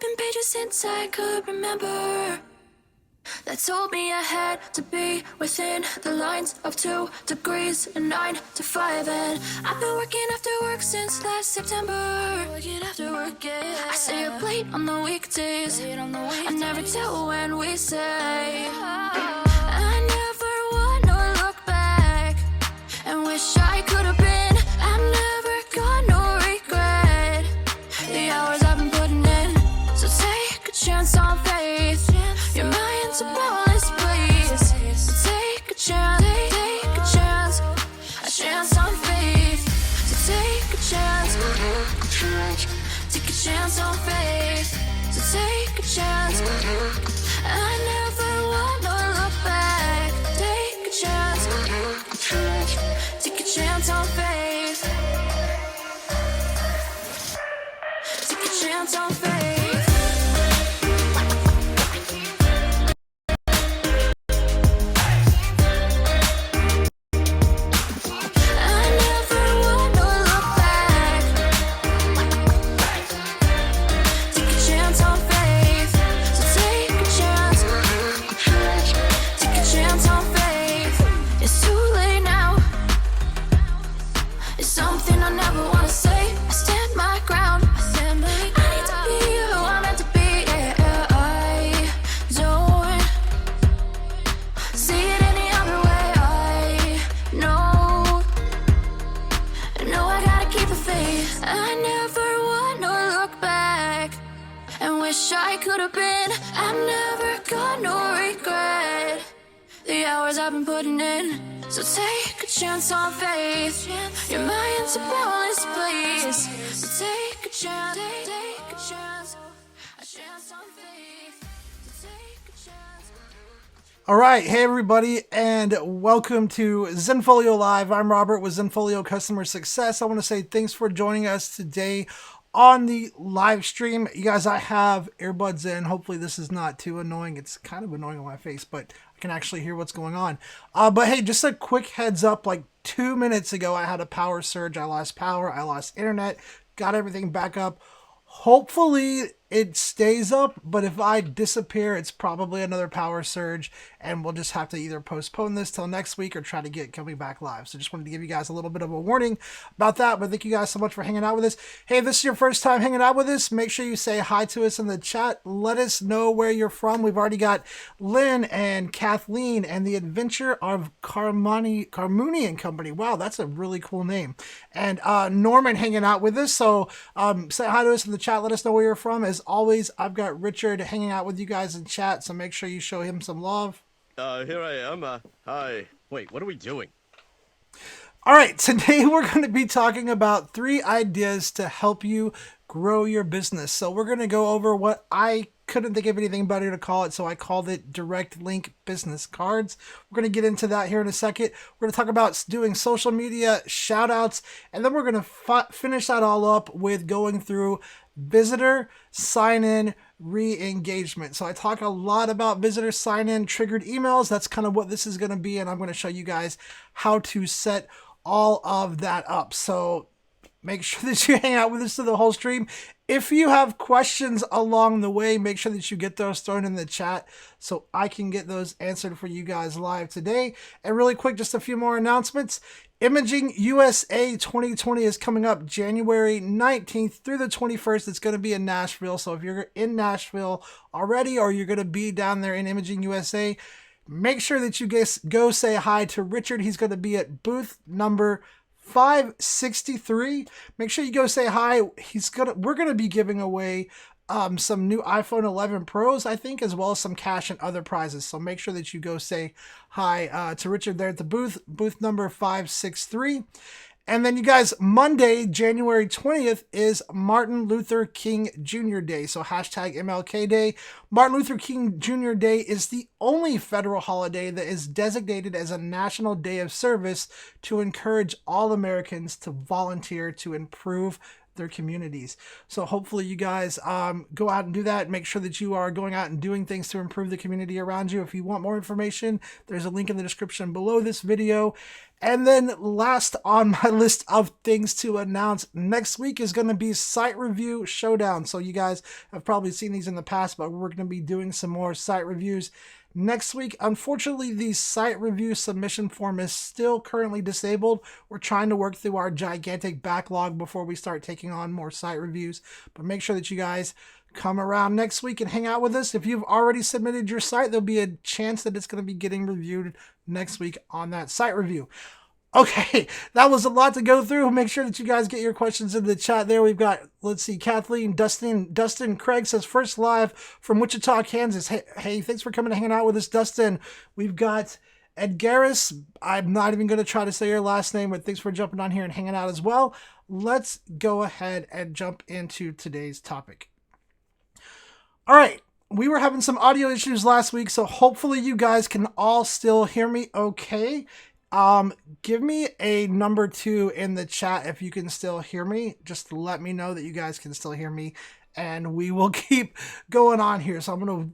flipping pages since I could remember. That told me I had to be within the lines of 2 degrees and 9 to 5. And I've been working after work since last September. Working after work, yeah. I stay up late on the weekdays. I never tell when we say. I never wanna look back and wish I could have been. I'm never gonna regret the hours I've been putting in. So take a chance on faith. Your mind's a bonus, please. So take a chance, a chance on faith. So take a chance on faith. So take a chance. I never wanna look back. Take a chance on faith. Take a chance on faith. I've been putting in. So take a chance on faith. Your mind's a bonus, please. So take a chance, a chance on faith. So take a chance. All right, hey everybody, and welcome to Zenfolio Live. I'm Robert with Zenfolio Customer Success. I want to say thanks for joining us today on the live stream. You guys, I have earbuds in. Hopefully this is not too annoying. It's kind of annoying on my face, but I can actually hear what's going on. But hey, just a quick heads up, like 2 minutes ago, I had a power surge. I lost power, I lost internet, got everything back up. Hopefully it stays up, but if I disappear, it's probably another power surge, and we'll just have to either postpone this till next week or try to get coming back live. So just wanted to give you guys a little bit of a warning about that, but thank you guys so much for hanging out with us. Hey, if this is your first time hanging out with us, make sure you say hi to us in the chat. Let us know where you're from. We've already got Lynn and Kathleen and the Adventure of Carmuni and Company. Wow, that's a really cool name. And Norman hanging out with us. So say hi to us in the chat. Let us know where you're from. As always, I've got Richard hanging out with you guys in chat, so make sure you show him some love. Here I am. Hi. Wait, what are we doing? All right, today we're going to be talking about 3 ideas to help you grow your business. So we're going to go over what I couldn't think of anything better to call it, so I called it direct link business cards. We're going to get into that here in a second. We're going to talk about doing social media shout outs, and then we're going to finish that all up with going through visitor sign-in re-engagement. So I talk a lot about visitor sign-in triggered emails. That's kind of what this is going to be, and I'm going to show you guys how to set all of that up. So make sure that you hang out with us through the whole stream. If you have questions along the way, make sure that you get those thrown in the chat so I can get those answered for you guys live today. And really quick, just a few more announcements. Imaging USA 2020 is coming up January 19th through the 21st. It's going to be in Nashville. So if you're in Nashville already, or you're going to be down there in Imaging USA, make sure that you guys go say hi to Richard. He's going to be at booth number 563. Make sure you go say hi. We're going to be giving away some new iPhone 11 Pros, I think, as well as some cash and other prizes. So make sure that you go say hi to Richard there at the booth number 563. And then you guys, Monday, January 20th is Martin Luther King Jr. Day. So hashtag MLK Day. Martin Luther King Jr. Day is the only federal holiday that is designated as a national day of service to encourage all Americans to volunteer to improve their communities. So hopefully you guys go out and do that. Make sure that you are going out and doing things to improve the community around you. If you want more information, there's a link in the description below this video. And then last on my list of things to announce, next week is going to be Site Review Showdown. So you guys have probably seen these in the past, but we're going to be doing some more site reviews next week. Unfortunately, the site review submission form is still currently disabled. We're trying to work through our gigantic backlog before we start taking on more site reviews. But make sure that you guys come around next week and hang out with us. If you've already submitted your site, there'll be a chance that it's going to be getting reviewed next week on that site review. Okay, that was a lot to go through. Make sure that you guys get your questions in the chat there. We've got, let's see, Kathleen, Dustin Craig says, first live from Wichita, Kansas. Hey, thanks for coming and hanging out with us, Dustin. We've got Edgaris. I'm not even going to try to say your last name, but thanks for jumping on here and hanging out as well. Let's go ahead and jump into today's topic. All right, we were having some audio issues last week, so hopefully you guys can all still hear me okay. Give me a number 2 in the chat if you can still hear me. Just let me know that you guys can still hear me, and we will keep going on here. So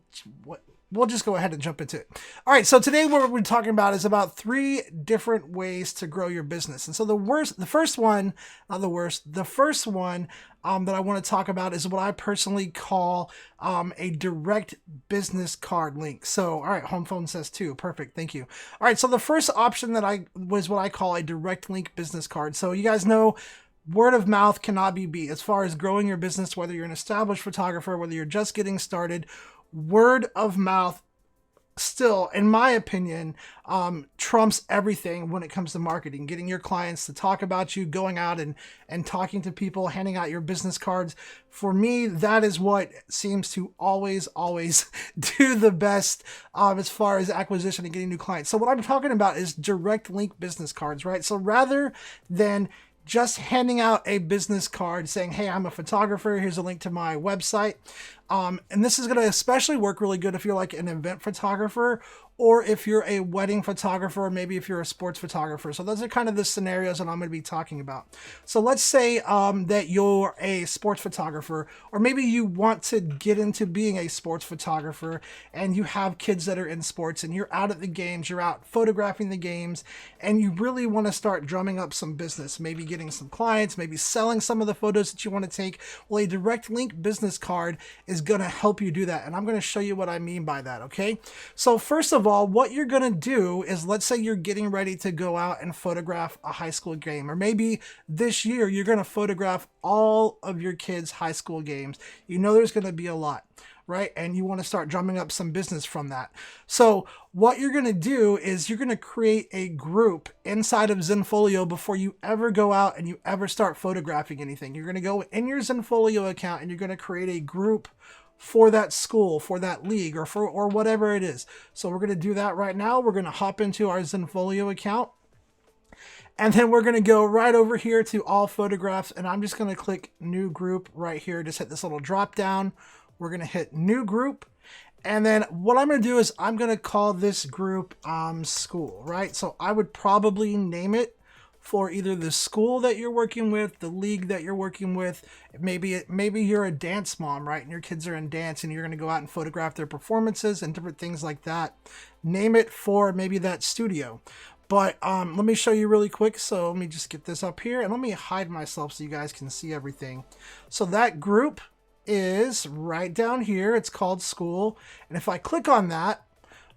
we'll just go ahead and jump into it. All right, so today what we're talking about is about 3 different ways to grow your business. And so the first one that I want to talk about is what I personally call a direct business card link. So, all right, home phone says 2. Perfect, thank you. All right, so the first option was what I call a direct link business card. So you guys know word of mouth cannot be beat as far as growing your business, whether you're an established photographer, whether you're just getting started. Word of mouth still, in my opinion, trumps everything when it comes to marketing. Getting your clients to talk about you, going out and talking to people, handing out your business cards. For me, that is what seems to always do the best as far as acquisition and getting new clients. So what I'm talking about is direct link business cards, right? So rather than just handing out a business card saying, hey, I'm a photographer, here's a link to my website. And this is going to especially work really good if you're like an event photographer, or if you're a wedding photographer, or maybe if you're a sports photographer. So those are kind of the scenarios that I'm going to be talking about. So let's say that you're a sports photographer, or maybe you want to get into being a sports photographer and you have kids that are in sports and you're out at the games, you're out photographing the games, and you really want to start drumming up some business, maybe getting some clients, maybe selling some of the photos that you want to take. Well, a direct link business card is going to help you do that. And I'm going to show you what I mean by that. Okay. So first of all, what you're going to do is, let's say you're getting ready to go out and photograph a high school game, or maybe this year you're going to photograph all of your kids' high school games. You know, there's going to be a lot, right? And you want to start drumming up some business from that. So what you're going to do is you're going to create a group inside of Zenfolio before you ever go out and you ever start photographing anything. You're going to go in your Zenfolio account and you're going to create a group for that school, for that league, or whatever it is. So we're going to do that right now. We're going to hop into our Zenfolio account, and then we're going to go right over here to all photographs, and I'm just going to click new group right here. Just hit this little drop down. We're going to hit new group. And then what I'm going to do is I'm going to call this group school, right? So I would probably name it for either the school that you're working with, the league that you're working with. Maybe you're a dance mom, right? And your kids are in dance and you're going to go out and photograph their performances and different things like that. Name it for maybe that studio. But let me show you really quick. So let me just get this up here and let me hide myself so you guys can see everything. So that group is right down here. It's called school. And if I click on that,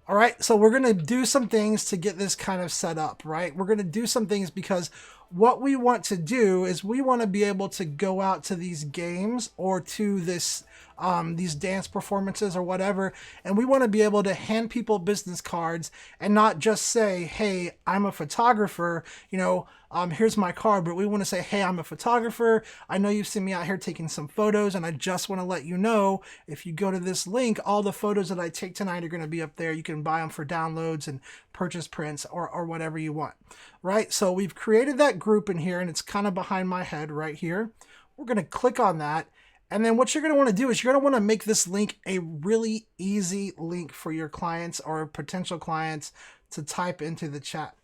all right, so we're going to do some things to get this kind of set up, right? We're going to do some things because what we want to do is we want to be able to go out to these games or to these dance performances or whatever, and we want to be able to hand people business cards and not just say, hey, I'm a photographer, here's my card, but we want to say, hey, I'm a photographer. I know you've seen me out here taking some photos, and I just want to let you know, if you go to this link, all the photos that I take tonight are going to be up there. You can buy them for downloads and purchase prints or whatever you want, right? So we've created that group in here, and it's kind of behind my head right here. We're going to click on that. And then what you're going to want to do is you're going to want to make this link a really easy link for your clients or potential clients to type into the chat.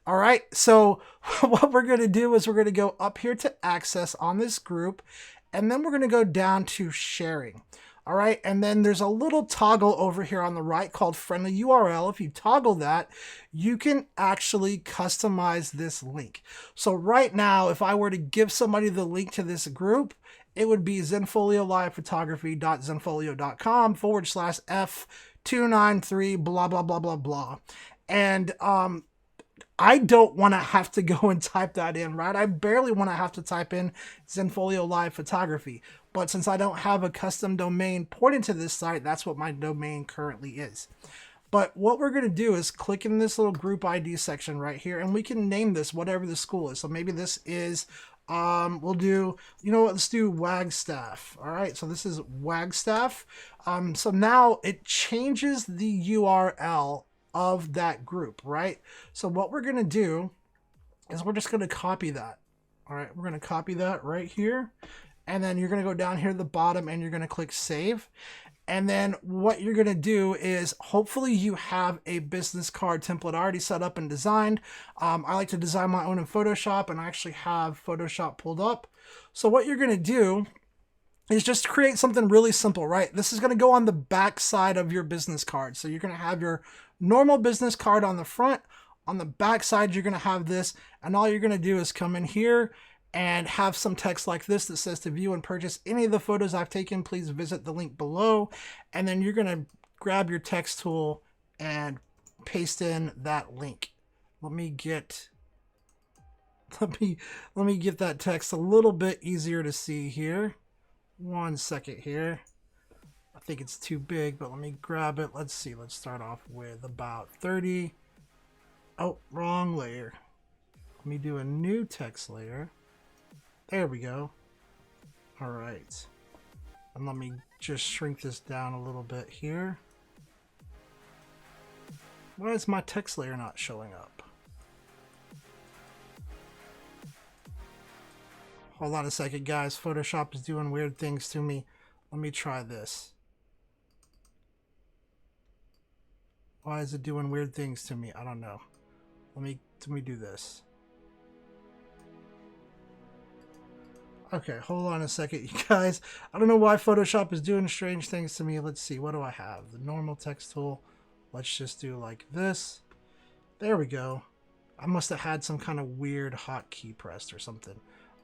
All right. So what we're going to do is we're going to go up here to access on this group, and then we're going to go down to sharing. All right, and then there's a little toggle over here on the right called friendly URL. If you toggle that, you can actually customize this link. So right now, if I were to give somebody the link to this group, it would be zenfoliolivephotography.zenfolio.com/F293 blah blah blah blah blah. And I don't want to have to go and type that in, right? I barely want to have to type in Zenfolio Live Photography. But since I don't have a custom domain pointed to this site, that's what my domain currently is. But what we're going to do is click in this little group ID section right here, and we can name this whatever the school is. So maybe this is, we'll do, you know what, let's do Wagstaff. All right, so this is Wagstaff. So now it changes the URL of that group, right? So what we're going to do is we're just going to copy that. All right, we're going to copy that right here. And then you're going to go down here at the bottom and you're going to click save. And then what you're going to do is hopefully you have a business card template already set up and designed. I like to design my own in Photoshop, and I actually have Photoshop pulled up. So what you're going to do is just create something really simple, right? This is going to go on the back side of your business card. So you're going to have your normal business card on the front. On the back side, you're going to have this, and all you're going to do is come in here and have some text like this that says, to view and purchase any of the photos I've taken, please visit the link below. And then you're going to grab your text tool and paste in that link. Let me get that text a little bit easier to see here. 1 second here. I think it's too big, but let me grab it. Let's see. Let's start off with about 30. Oh, wrong layer. Let me do a new text layer. There we go. All right. And let me just shrink this down a little bit here. Why is my text layer not showing up? Hold on a second, guys. Photoshop is doing weird things to me. Let me try this. Why is it doing weird things to me? I don't know. Let me do this. Okay, hold on a second, you guys. I don't know why Photoshop is doing strange things to me. Let's see. What do I have? The normal text tool. Let's just do like this. There we go. I must have had some kind of weird hotkey pressed or something.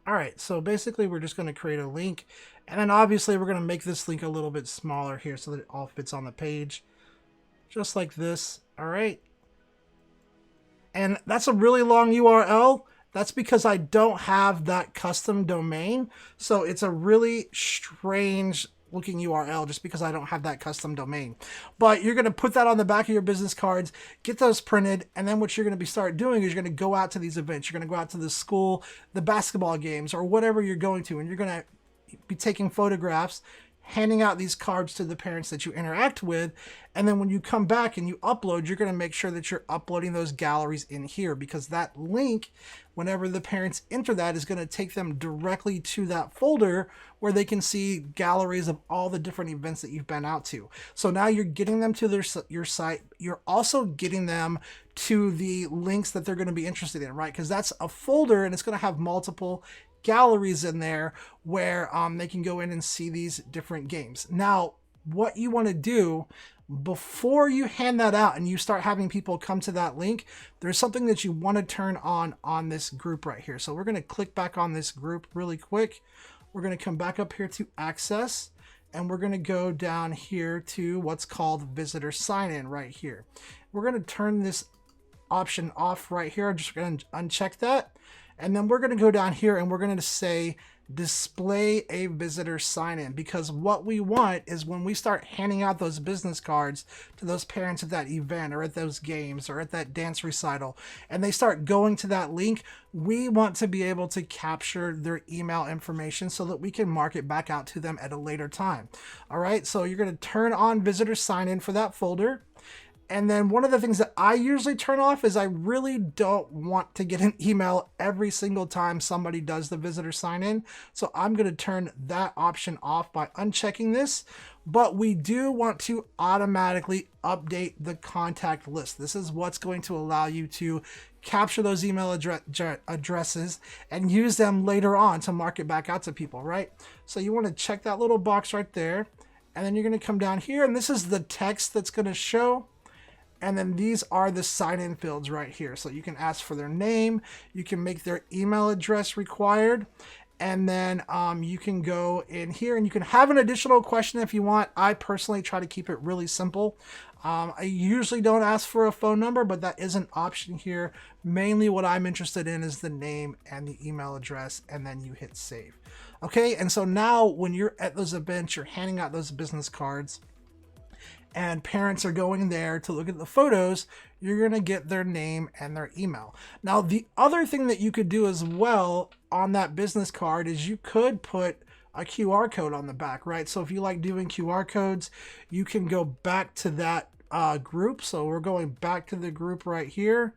All right, so basically we're just going to create a link. And then obviously we're going to make this link a little bit smaller here so that it all fits on the page. Just like this. All right. And that's a really long URL. That's because I don't have that custom domain. So it's a really strange looking URL just because I don't have that custom domain. But you're going to put that on the back of your business cards, get those printed, and then what you're going to start doing is you're going to go out to these events. You're going to go out to the school, the basketball games, or whatever you're going to, and you're going to be taking photographs, handing out these cards to the parents that you interact with. And then when you come back and you upload, you're going to make sure that you're uploading those galleries in here, because that link, whenever the parents enter that, is going to take them directly to that folder where they can see galleries of all the different events that you've been out to. So now you're getting them to your site. You're also getting them to the links that they're going to be interested in, right? Because that's a folder and it's going to have multiple galleries in there where they can go in and see these different games. Now, what you want to do before you hand that out and you start having people come to that link, there's something that you want to turn on this group right here. So we're going to click back on this group really quick. We're going to come back up here to access, and we're going to go down here to what's called visitor sign in right here. We're going to turn this option off right here. I'm just going to uncheck that. And then we're going to go down here and we're going to say display a visitor sign in, because what we want is when we start handing out those business cards to those parents at that event or at those games or at that dance recital, and they start going to that link, we want to be able to capture their email information so that we can mark it back out to them at a later time. All right, so you're going to turn on visitor sign in for that folder. And then one of the things that I usually turn off is I really don't want to get an email every single time somebody does the visitor sign in. So I'm going to turn that option off by unchecking this. But we do want to automatically update the contact list. This is what's going to allow you to capture those email addresses and use them later on to market back out to people, right? So you want to check that little box right there. And then you're going to come down here, and this is the text that's going to show. And then these are the sign-in fields right here. So you can ask for their name, you can make their email address required, and then you can go in here and you can have an additional question if you want. I personally try to keep it really simple. I usually don't ask for a phone number, but that is an option here. Mainly what I'm interested in is the name and the email address, and then you hit save. Okay, and so now when you're at those events, you're handing out those business cards, and parents are going there to look at the photos, you're going to get their name and their email. Now, the other thing that you could do as well on that business card is you could put a QR code on the back, right? So if you like doing QR codes, you can go back to that group. So we're going back to the group right here,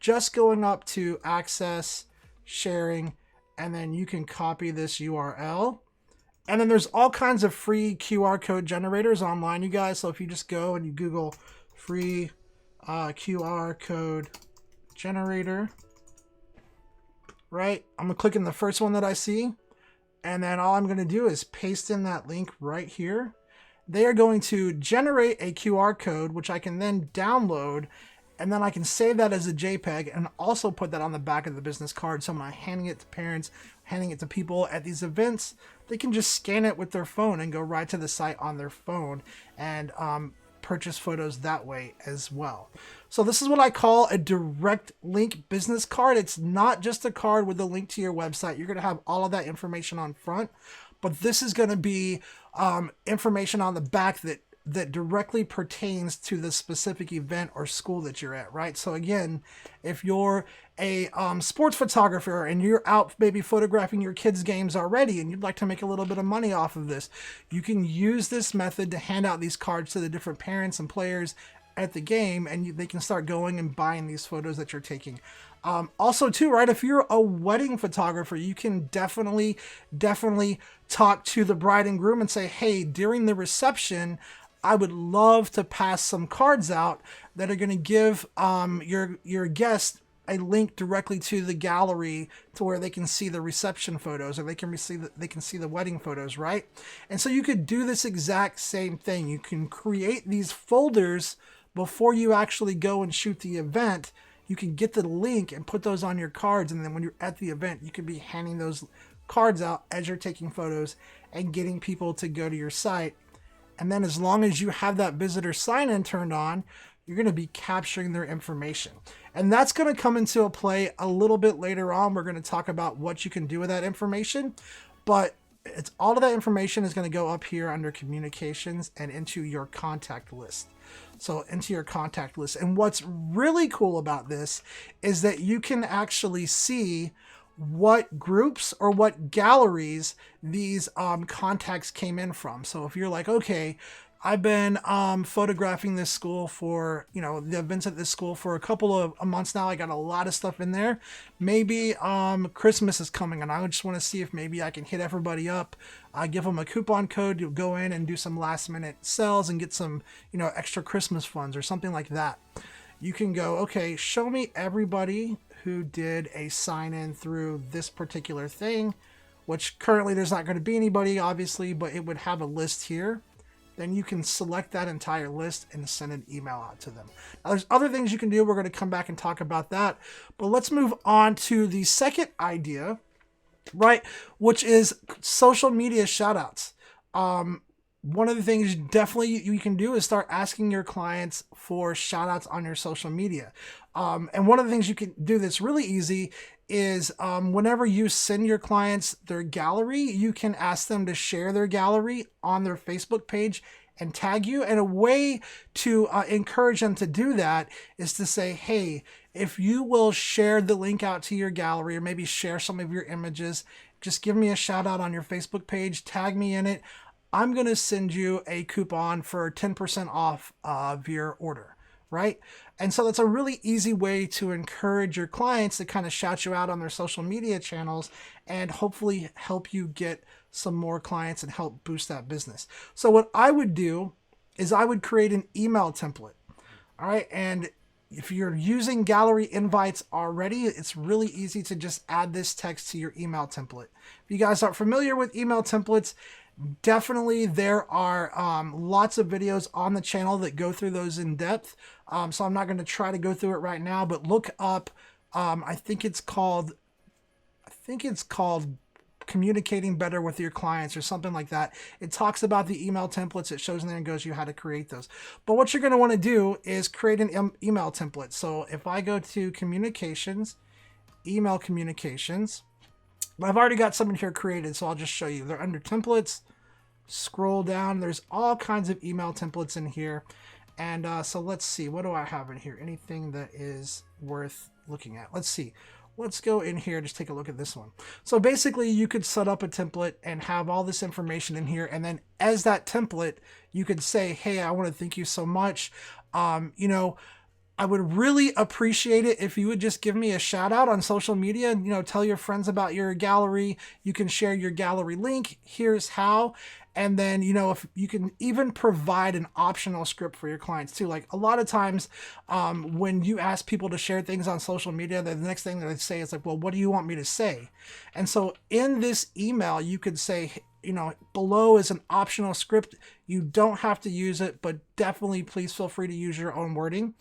just going up to access, sharing, and then you can copy this URL. And then there's all kinds of free QR code generators online, you guys. So if you just go and you Google free QR code generator, right? I'm going to click in the first one that I see. And then all I'm going to do is paste in that link right here. They are going to generate a QR code, which I can then download. And then I can save that as a JPEG and also put that on the back of the business card. So when I'm handing it to parents, handing it to people at these events, they can just scan it with their phone and go right to the site on their phone and purchase photos that way as well. So this is what I call a direct link business card. It's not just a card with a link to your website. You're going to have all of that information on front, but this is going to be information on the back that directly pertains to the specific event or school that you're at, right? So again, if you're a sports photographer and you're out maybe photographing your kids' games already and you'd like to make a little bit of money off of this, you can use this method to hand out these cards to the different parents and players at the game, and they can start going and buying these photos that you're taking. Also too, right, if you're a wedding photographer, you can definitely talk to the bride and groom and say, hey, during the reception, I would love to pass some cards out that are going to give your guest a link directly to the gallery to where they can see the reception photos, or they can see the wedding photos, right? And so you could do this exact same thing. You can create these folders before you actually go and shoot the event. You can get the link and put those on your cards, and then when you're at the event, you can be handing those cards out as you're taking photos and getting people to go to your site. And then as long as you have that visitor sign-in turned on, you're going to be capturing their information. And that's going to come into a play a little bit later on. We're going to talk about what you can do with that information. But it's all of that information is going to go up here under communications and into your contact list. So into your contact list. And what's really cool about this is that you can actually see what groups or what galleries these contacts came in from. So if you're like, okay, I've been photographing this school for, the events at this school for a couple of months now. I got a lot of stuff in there. Maybe Christmas is coming and I just want to see if maybe I can hit everybody up. I give them a coupon code to go in and do some last minute sales and get some, extra Christmas funds or something like that. You can go, okay, show me everybody who did a sign in through this particular thing, which currently there's not going to be anybody, obviously, but it would have a list here. Then you can select that entire list and send an email out to them. Now, there's other things you can do. We're going to come back and talk about that. But let's move on to the second idea, right, which is social media shoutouts. One of the things definitely you can do is start asking your clients for shoutouts on your social media. And one of the things you can do that's really easy is whenever you send your clients their gallery, you can ask them to share their gallery on their Facebook page and tag you. And a way to encourage them to do that is to say, hey, if you will share the link out to your gallery or maybe share some of your images, just give me a shout out on your Facebook page, tag me in it. I'm going to send you a coupon for 10% off of your order, right? And so that's a really easy way to encourage your clients to kind of shout you out on their social media channels and hopefully help you get some more clients and help boost that business. So what I would do is I would create an email template, all right? And if you're using gallery invites already, it's really easy to just add this text to your email template. If you guys aren't familiar with email templates, Definitely, there are lots of videos on the channel that go through those in depth. So I'm not going to try to go through it right now, but look up. I think it's called communicating better with your clients or something like that. It talks about the email templates. It shows in there and goes you how to create those. But what you're going to want to do is create an email template. So if I go to communications, email communications, I've already got some in here created, so I'll just show you. They're under templates. Scroll down. There's all kinds of email templates in here. And so let's see. What do I have in here? Anything that is worth looking at? Let's see. Let's go in here. Just take a look at this one. So basically, you could set up a template and have all this information in here. And then as that template, you could say, hey, I want to thank you so much. I would really appreciate it if you would just give me a shout out on social media and, tell your friends about your gallery. You can share your gallery link. Here's how. And then, if you can even provide an optional script for your clients too. Like a lot of times when you ask people to share things on social media, the next thing that they say is like, well, what do you want me to say? And so in this email, you could say, below is an optional script. You don't have to use it, but definitely please feel free to use your own wording.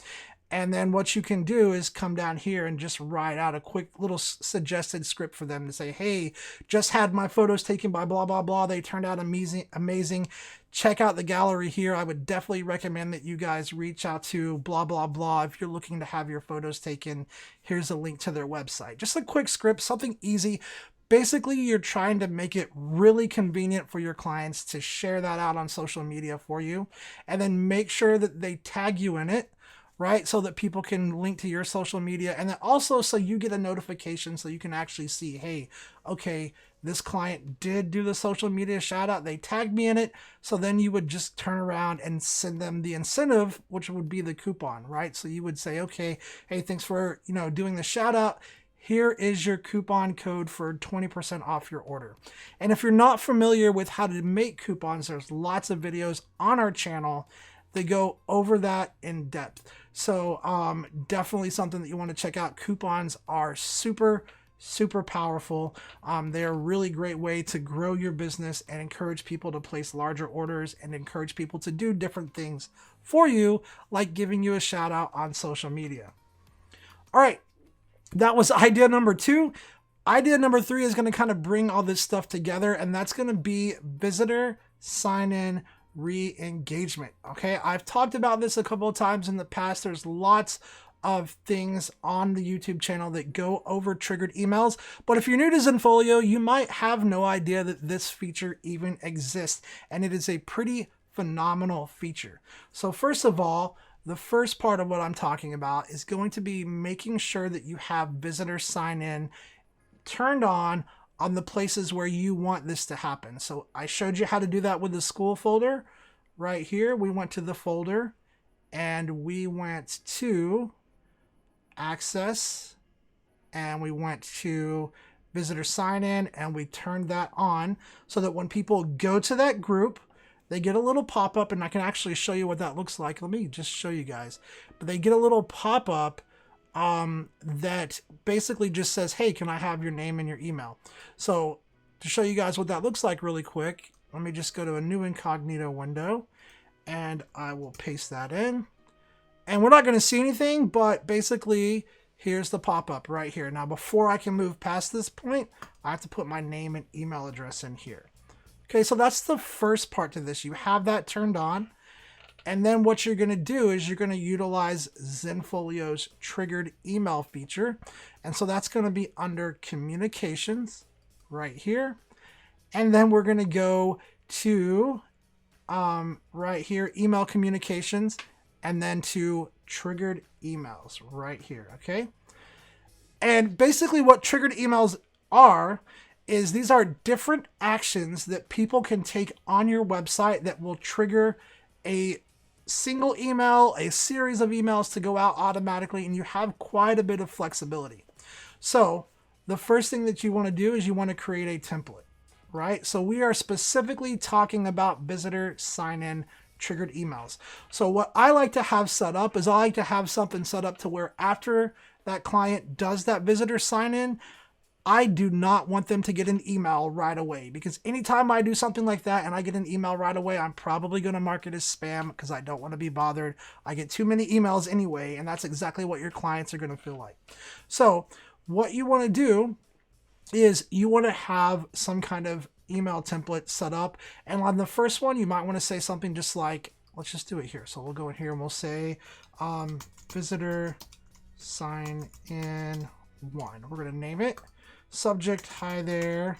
And then what you can do is come down here and just write out a quick little suggested script for them to say, hey, just had my photos taken by blah, blah, blah. They turned out amazing. Check out the gallery here. I would definitely recommend that you guys reach out to blah, blah, blah. If you're looking to have your photos taken, here's a link to their website. Just a quick script, something easy. Basically, you're trying to make it really convenient for your clients to share that out on social media for you. And then make sure that they tag you in it, right? So that people can link to your social media. And then also so you get a notification so you can actually see, hey, okay, this client did do the social media shout out. They tagged me in it. So then you would just turn around and send them the incentive, which would be the coupon, right? So you would say, okay, hey, thanks for, doing the shout out. Here is your coupon code for 20% off your order. And if you're not familiar with how to make coupons, there's lots of videos on our channel that go over that in depth. So definitely something that you want to check out. Coupons are super powerful. They're a really great way to grow your business and encourage people to place larger orders and encourage people to do different things for you, like giving you a shout out on social media. All right, that was idea number 2. Idea number 3 is going to kind of bring all this stuff together, and that's going to be visitor sign-in re-engagement. Okay, I've talked about this a couple of times in the past. There's lots of things on the YouTube channel that go over triggered emails, but if you're new to Zenfolio, you might have no idea that this feature even exists, and it is a pretty phenomenal feature. So first of all, the first part of what I'm talking about is going to be making sure that you have visitor sign in turned on the places where you want this to happen. So I showed you how to do that with the school folder right here. We went to the folder and we went to access and we went to visitor sign in and we turned that on so that when people go to that group, they get a little pop-up, and I can actually show you what that looks like. Let me just show you guys. But they get a little pop-up that basically just says, hey, can I have your name and your email? So to show you guys what that looks like really quick, let me just go to a new incognito window and I will paste that in. And we're not going to see anything, but basically here's the pop-up right here. Now, before I can move past this point, I have to put my name and email address in here. Okay, so that's the first part to this. You have that turned on. And then what you're going to do is you're going to utilize Zenfolio's triggered email feature. And so that's going to be under communications right here. And then we're going to go to right here, email communications, and then to triggered emails right here. Okay. And basically what triggered emails are is these are different actions that people can take on your website that will trigger a single email, a series of emails to go out automatically, and you have quite a bit of flexibility. So the first thing that you want to do is you want to create a template, right? So we are specifically talking about visitor sign-in triggered emails. So what I like to have set up is I like to have something set up to where after that client does that visitor sign-in, I do not want them to get an email right away, because anytime I do something like that and I get an email right away, I'm probably going to mark it as spam because I don't want to be bothered. I get too many emails anyway, and that's exactly what your clients are going to feel like. So what you want to do is you want to have some kind of email template set up. And on the first one, you might want to say something just like, let's just do it here. So we'll go in here and we'll say visitor sign in one. We're going to name it. Subject, hi there.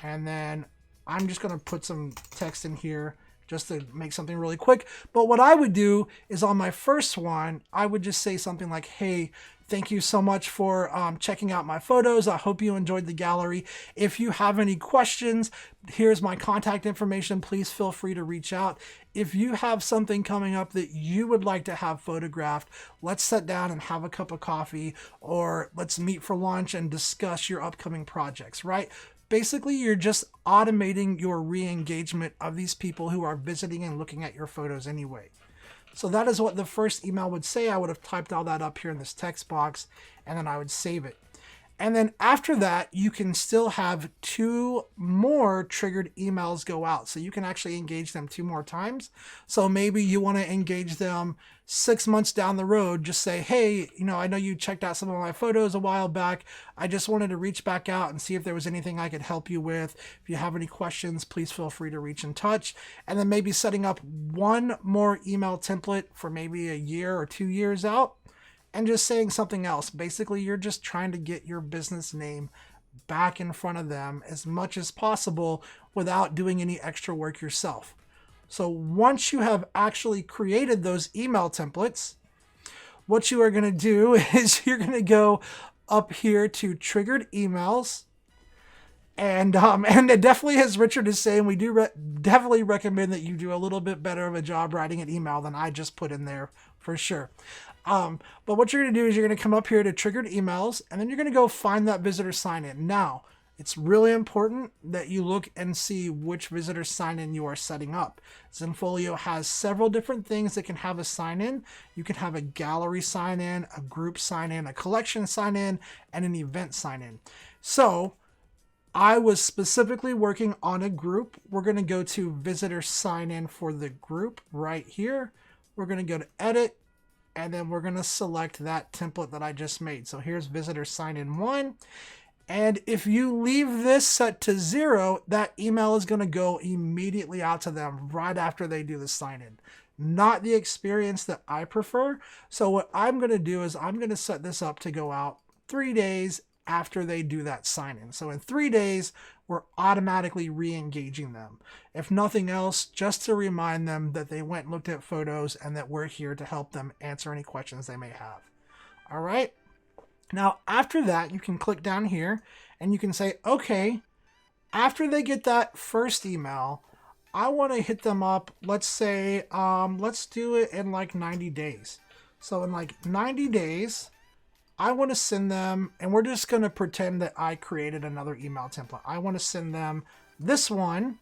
And then I'm just going to put some text in here just to make something really quick. But what I would do is on my first one, I would just say something like, hey, thank you so much for checking out my photos. I hope you enjoyed the gallery. If you have any questions, here's my contact information. Please feel free to reach out. If you have something coming up that you would like to have photographed, let's sit down and have a cup of coffee, or let's meet for lunch and discuss your upcoming projects, right? Basically, you're just automating your re-engagement of these people who are visiting and looking at your photos anyway. So that is what the first email would say. I would have typed all that up here in this text box, and then I would save it. And then after that, you can still have 2 more triggered emails go out. So you can actually engage them 2 more times. So maybe you want to engage them 6 months down the road. Just say, hey, I know you checked out some of my photos a while back. I just wanted to reach back out and see if there was anything I could help you with. If you have any questions, please feel free to reach in touch. And then maybe setting up 1 more email template for maybe a year or 2 years out. And just saying something else. Basically, you're just trying to get your business name back in front of them as much as possible without doing any extra work yourself. So once you have actually created those email templates, what you are going to do is you're going to go up here to triggered emails. And definitely, as Richard is saying, we do definitely recommend that you do a little bit better of a job writing an email than I just put in there, for sure. But what you're going to do is you're going to come up here to triggered emails, and then you're going to go find that visitor sign in. Now, it's really important that you look and see which visitor sign in you are setting up. Zenfolio has several different things that can have a sign in. You can have a gallery sign in, a group sign in, a collection sign in, and an event sign in. So I was specifically working on a group. We're going to go to visitor sign in for the group right here. We're going to go to edit, and then we're going to select that template that I just made. So here's visitor sign in 1. And if you leave this set to 0, that email is going to go immediately out to them right after they do the sign in. Not the experience that I prefer. So what I'm going to do is I'm going to set this up to go out 3 days after they do that sign in. So in 3 days, we're automatically re-engaging them. If nothing else, just to remind them that they went and looked at photos and that we're here to help them answer any questions they may have. All right. Now, after that, you can click down here and you can say, okay, after they get that first email, I want to hit them up. Let's say, let's do it in like 90 days. So in like 90 days, I want to send them, and we're just going to pretend that I created another email template. I want to send them this one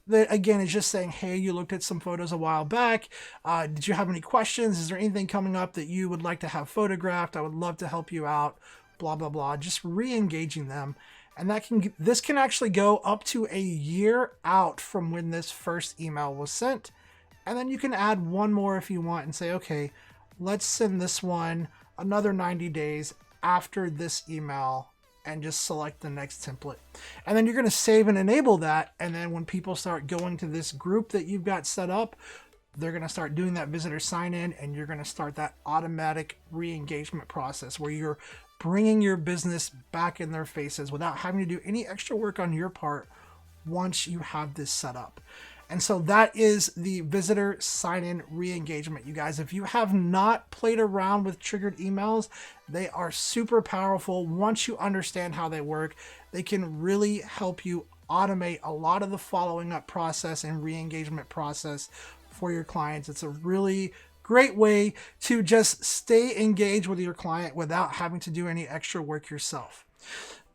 that, again, is just saying, hey, you looked at some photos a while back. Did you have any questions? Is there anything coming up that you would like to have photographed? I would love to help you out, blah, blah, blah. Just re-engaging them. And this can actually go up to a year out from when this first email was sent. And then you can add 1 more if you want and say, okay, let's send this one another 90 days after this email, and just select the next template. And then you're going to save and enable that. And then when people start going to this group that you've got set up, they're going to start doing that visitor sign in, and you're going to start that automatic re-engagement process where you're bringing your business back in their faces without having to do any extra work on your part once you have this set up. And so that is the visitor sign-in re-engagement, you guys. If you have not played around with triggered emails, they are super powerful. Once you understand how they work, they can really help you automate a lot of the following up process and re-engagement process for your clients. It's a really great way to just stay engaged with your client without having to do any extra work yourself.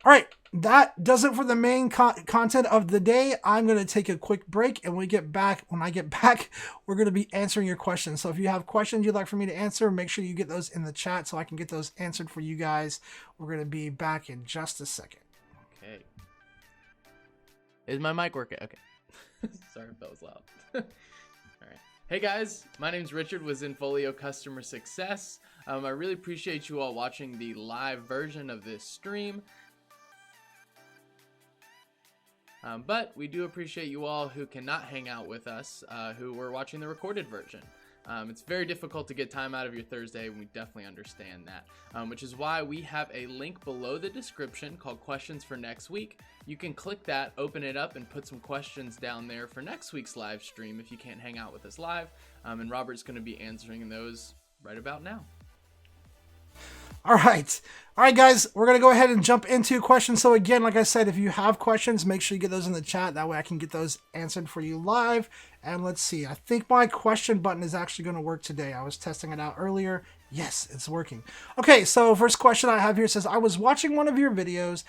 All right, that does it for the main content of the day. I'm going to take a quick break, and when I get back, we're going to be answering your questions. So if you have questions you'd like for me to answer, make sure you get those in the chat so I can get those answered for you guys. We're going to be back in just a second. Is my mic working? Okay. Sorry if that was loud. All right. Hey guys, my name's Richard with Zenfolio Customer Success. I really appreciate you all watching the live version of this stream. But we do appreciate you all who cannot hang out with us, who were watching the recorded version. It's very difficult to get time out of your Thursday, and we definitely understand that, which is why we have a link below the description called Questions for Next Week. You can click that, open it up, and put some questions down there for next week's live stream if you can't hang out with us live, and Robert's going to be answering those right about now. All right, guys, we're going to go ahead and jump into questions. So again, like I said, if you have questions, make sure you get those in the chat. That way I can get those answered for you live. And let's see, I think my question button is actually going to work today. I was testing it out earlier. Yes, it's working. Okay, so first question I have here says, I was watching one of your videos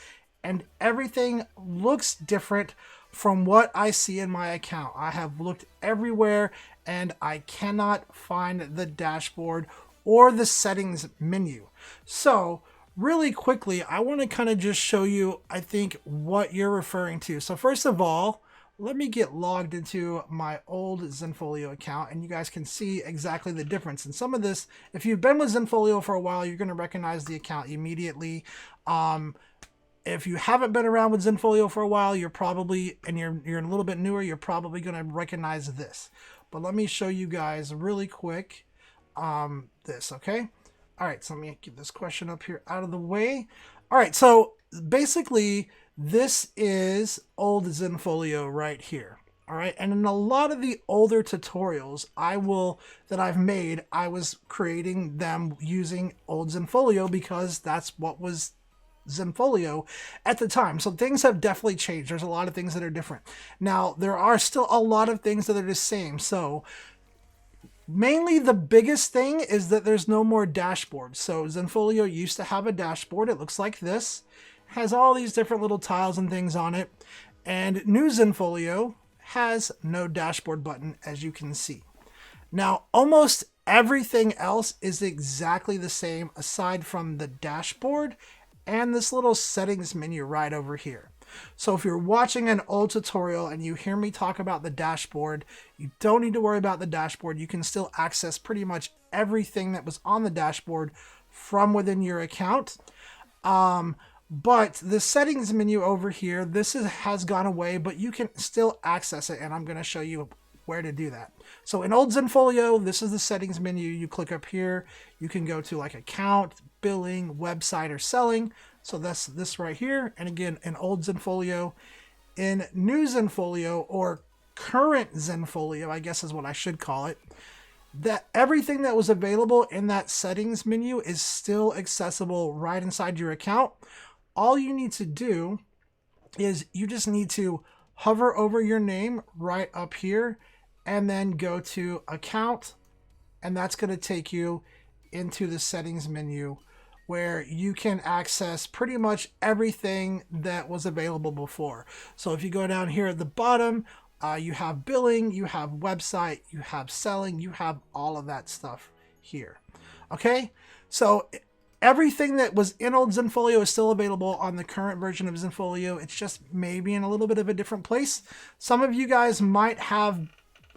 and everything looks different from what I see in my account. I have looked everywhere and I cannot find the dashboard or the settings menu. So really quickly, I want to kind of just show you, I think, what you're referring to. So first of all, let me get logged into my old Zenfolio account and you guys can see exactly the difference. And some of this, if you've been with Zenfolio for a while, you're going to recognize the account immediately. If you haven't been around with Zenfolio for a while, you're probably, and you're a little bit newer, you're probably going to recognize this. But let me show you guys really quick this, okay? All right, so let me get this question up here out of the way. All right, so basically this is old Zenfolio right here. All right, and in a lot of the older tutorials that I've made, I was creating them using old Zenfolio because that's what was Zenfolio at the time. So things have definitely changed. There's a lot of things that are different. Now, there are still a lot of things that are the same. So mainly the biggest thing is that there's no more dashboard. So Zenfolio used to have a dashboard. It looks like this. It has all these different little tiles and things on it. And new Zenfolio has no dashboard button, as you can see. Now, almost everything else is exactly the same aside from the dashboard and this little settings menu right over here. So if you're watching an old tutorial and you hear me talk about the dashboard, you don't need to worry about the dashboard. You can still access pretty much everything that was on the dashboard from within your account. But the settings menu over here, has gone away, but you can still access it, and I'm going to show you where to do that. So in old Zenfolio, this is the settings menu. You click up here, you can go to like account, billing, website, or selling. So that's this right here. And again, in old Zenfolio, in new Zenfolio, or current Zenfolio, I guess is what I should call it, that everything that was available in that settings menu is still accessible right inside your account. All you need to do is you just need to hover over your name right up here and then go to account, and that's going to take you into the settings menu where you can access pretty much everything that was available before. So if you go down here at the bottom, you have billing, you have website, you have selling, you have all of that stuff here. Okay, so everything that was in old Zenfolio is still available on the current version of Zenfolio. It's just maybe in a little bit of a different place. Some of you guys might have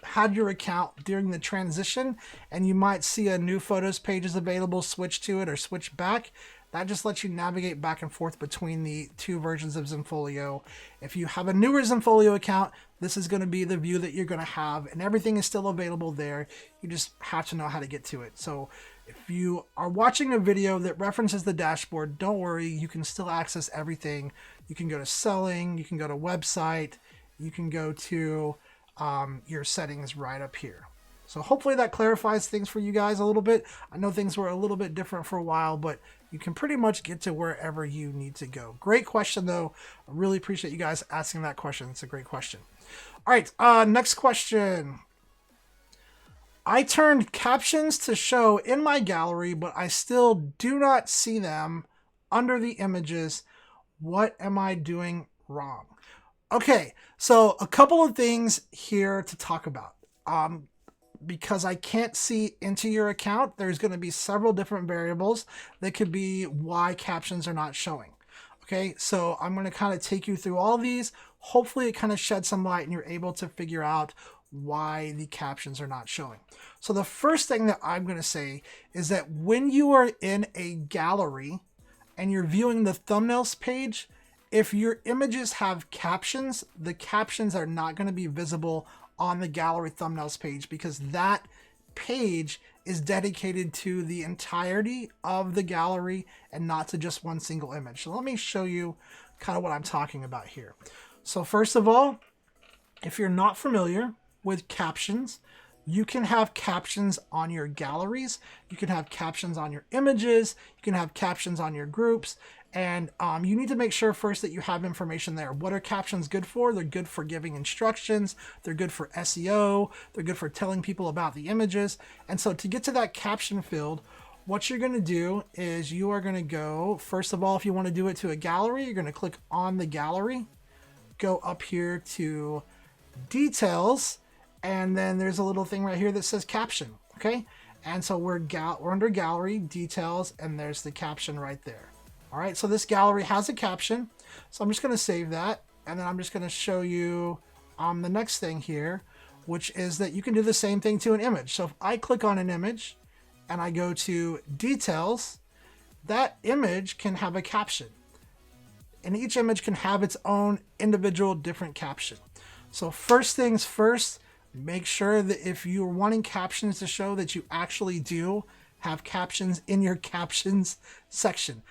had your account during the transition and you might see a new photos page is available, switch to it or switch back. That just lets you navigate back and forth between the two versions of Zenfolio. If you have a newer Zenfolio account, this is going to be the view that you're going to have, and everything is still available there. You just have to know how to get to it. So if you are watching a video that references the dashboard, don't worry, you can still access everything. You can go to selling, you can go to website, you can go to your settings right up here. So hopefully that clarifies things for you guys a little bit. I know things were a little bit different for a while, but you can pretty much get to wherever you need to go. Great question, though. I really appreciate you guys asking that question. It's a great question. All right, next question. I turned captions to show in my gallery, but I still do not see them under the images. What am I doing wrong? Okay, so a couple of things here to talk about. Because I can't see into your account, there's going to be several different variables that could be why captions are not showing. Okay, so I'm going to kind of take you through all of these. Hopefully it kind of sheds some light and you're able to figure out why the captions are not showing. So the first thing that I'm going to say is that when you are in a gallery and you're viewing the thumbnails page, if your images have captions, the captions are not going to be visible on the gallery thumbnails page because that page is dedicated to the entirety of the gallery and not to just one single image. So let me show you kind of what I'm talking about here. So first of all, if you're not familiar with captions, you can have captions on your galleries, you can have captions on your images, you can have captions on your groups, and you need to make sure first that you have information there. What are captions good for? They're good for giving instructions, they're good for SEO, they're good for telling people about the images. And so to get to that caption field, what you're going to do is you are going to go, first of all, if you want to do it to a gallery, you're going to click on the gallery, go up here to details, and then there's a little thing right here that says caption. Okay, and so we're under gallery details, and there's the caption right there. All right, so this gallery has a caption, so I'm just going to save that, and then I'm just going to show you the next thing here, which is that you can do the same thing to an image. So if I click on an image and I go to details, that image can have a caption, and each image can have its own individual different caption. So first things first, make sure that if you're wanting captions to show, that you actually do have captions in your captions section.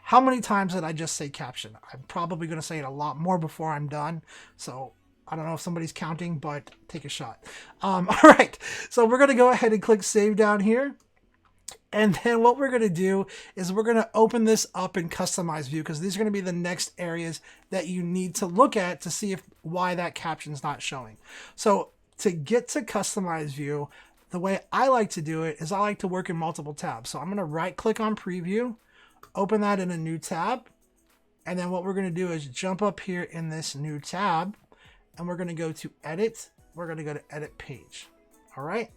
How many times did I just say caption? I'm probably going to say it a lot more before I'm done. So I don't know if somebody's counting, but take a shot. All right, so we're going to go ahead and click save down here. And then what we're going to do is we're going to open this up in customize view, because these are going to be the next areas that you need to look at to see why that caption is not showing. So to get to customize view, the way I like to do it is I like to work in multiple tabs. So I'm going to right click on preview, open that in a new tab. And then what we're going to do is jump up here in this new tab, and we're going to go to edit. We're going to go to edit page. All right.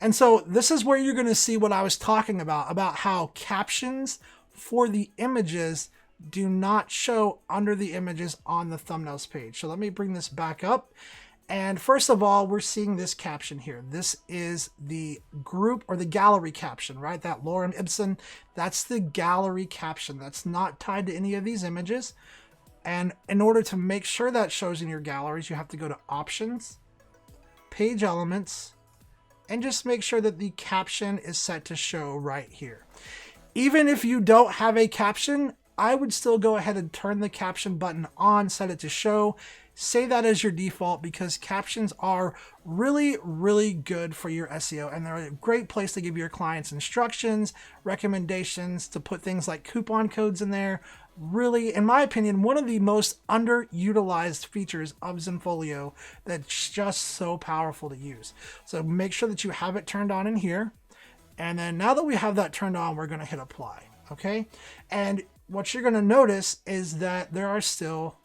And so this is where you're going to see what I was talking about how captions for the images do not show under the images on the thumbnails page. So let me bring this back up. And first of all, we're seeing this caption here. This is the group or the gallery caption, right? That Lorem Ipsum, that's the gallery caption. That's not tied to any of these images. And in order to make sure that shows in your galleries, you have to go to options, page elements, and just make sure that the caption is set to show right here. Even if you don't have a caption, I would still go ahead and turn the caption button on, set it to show, say that as your default, because captions are really, really good for your SEO, and they're a great place to give your clients instructions, recommendations, to put things like coupon codes in there. Really, in my opinion, one of the most underutilized features of Zenfolio that's just so powerful to use. So make sure that you have it turned on in here. And then now that we have that turned on, we're going to hit apply. Okay. And what you're going to notice is that there are still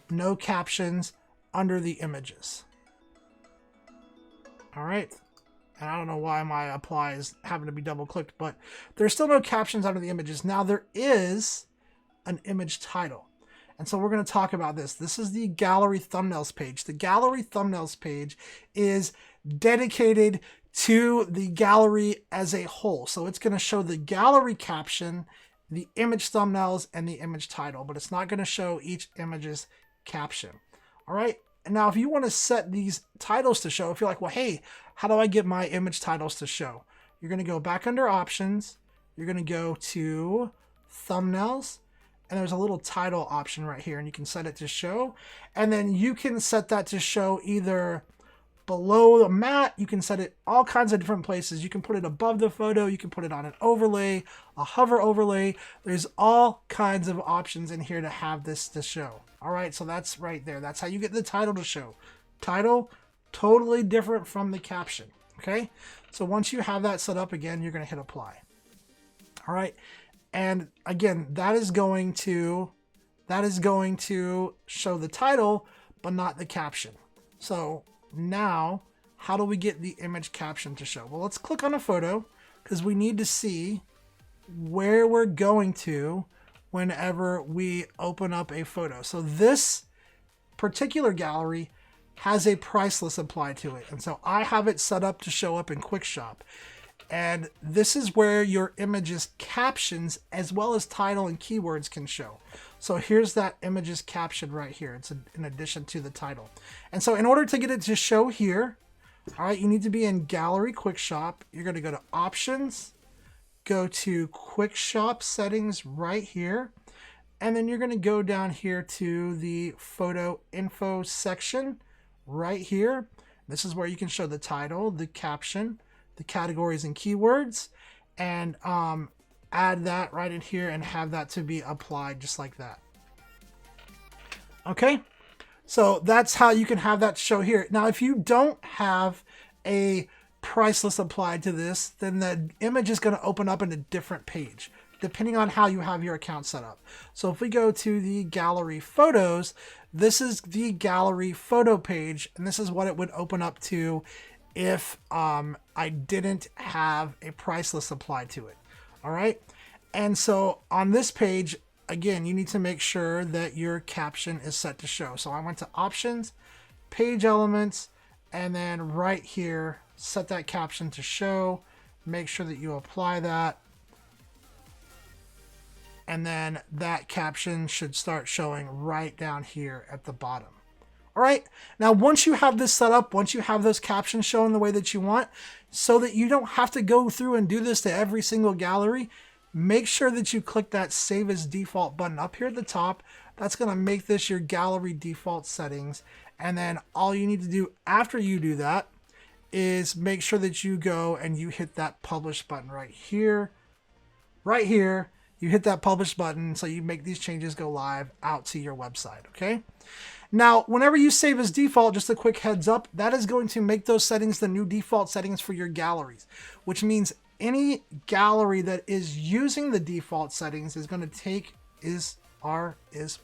no captions under the images. All right. And I don't know why my apply is having to be double clicked, but there's still no captions under the images. Now there is an image title. And so we're going to talk about this. This is the gallery thumbnails page. The gallery thumbnails page is dedicated to the gallery as a whole. So it's going to show the gallery caption, the image thumbnails, and the image title, but it's not going to show each image's caption. All right. And now if you want to set these titles to show, if you're like, well, hey, how do I get my image titles to show? You're going to go back under options. You're going to go to thumbnails, and there's a little title option right here, and you can set it to show. And then you can set that to show either below the mat. You can set it all kinds of different places. You can put it above the photo. You can put it on an overlay, a hover overlay. There's all kinds of options in here to have this to show. All right, so that's right there. That's how you get the title to show. Title, totally different from the caption. Okay, so once you have that set up, again, you're going to hit apply. All right. And again, that is going to show the title, but not the caption. So now, how do we get the image caption to show? Well, let's click on a photo, because we need to see where we're going to whenever we open up a photo. So this particular gallery has a price list applied to it. And so I have it set up to show up in QuickShop. And this is where your image's captions as well as title and keywords can show. So here's that image's caption right here. It's in addition to the title. And so in order to get it to show here, all right, you need to be in Gallery QuickShop. You're going to go to Options, go to QuickShop Settings right here. And then you're going to go down here to the Photo Info section right here. This is where you can show the title, the caption, the categories and keywords, and add that right in here and have that to be applied just like that. Okay, so that's how you can have that show here. Now, if you don't have a price list applied to this, then the image is going to open up in a different page, depending on how you have your account set up. So if we go to the gallery photos, this is the gallery photo page, and this is what it would open up to if I didn't have a price list applied to it. All right. And so on this page, again, you need to make sure that your caption is set to show. So I went to Options, Page Elements, and then right here, set that caption to show. Make sure that you apply that. And then that caption should start showing right down here at the bottom. All right, now once you have this set up, once you have those captions shown the way that you want, so that you don't have to go through and do this to every single gallery, make sure that you click that Save as Default button up here at the top. That's going to make this your gallery default settings. And then all you need to do after you do that is make sure that you go and you hit that Publish button right here. Right here, you hit that Publish button so you make these changes go live out to your website, okay? Now, whenever you save as default, just a quick heads up, that is going to make those settings the new default settings for your galleries, which means any gallery that is using the default settings is going to take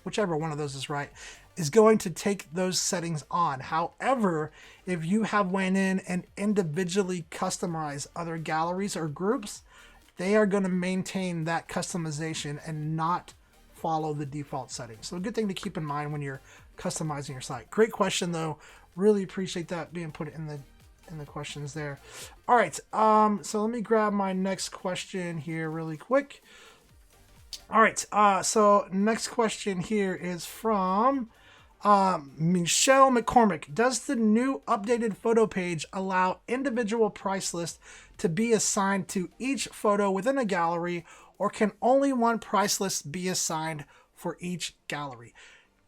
whichever one of those is right, is going to take those settings on. However, if you have went in and individually customized other galleries or groups, they are going to maintain that customization and not follow the default settings. So a good thing to keep in mind when you're customizing your site. Great question though. Really appreciate that being put in the questions there. All right. So let me grab my next question here really quick. All right. So next question here is from Michelle McCormick. Does the new updated photo page allow individual price lists to be assigned to each photo within a gallery, or can only one price list be assigned for each gallery?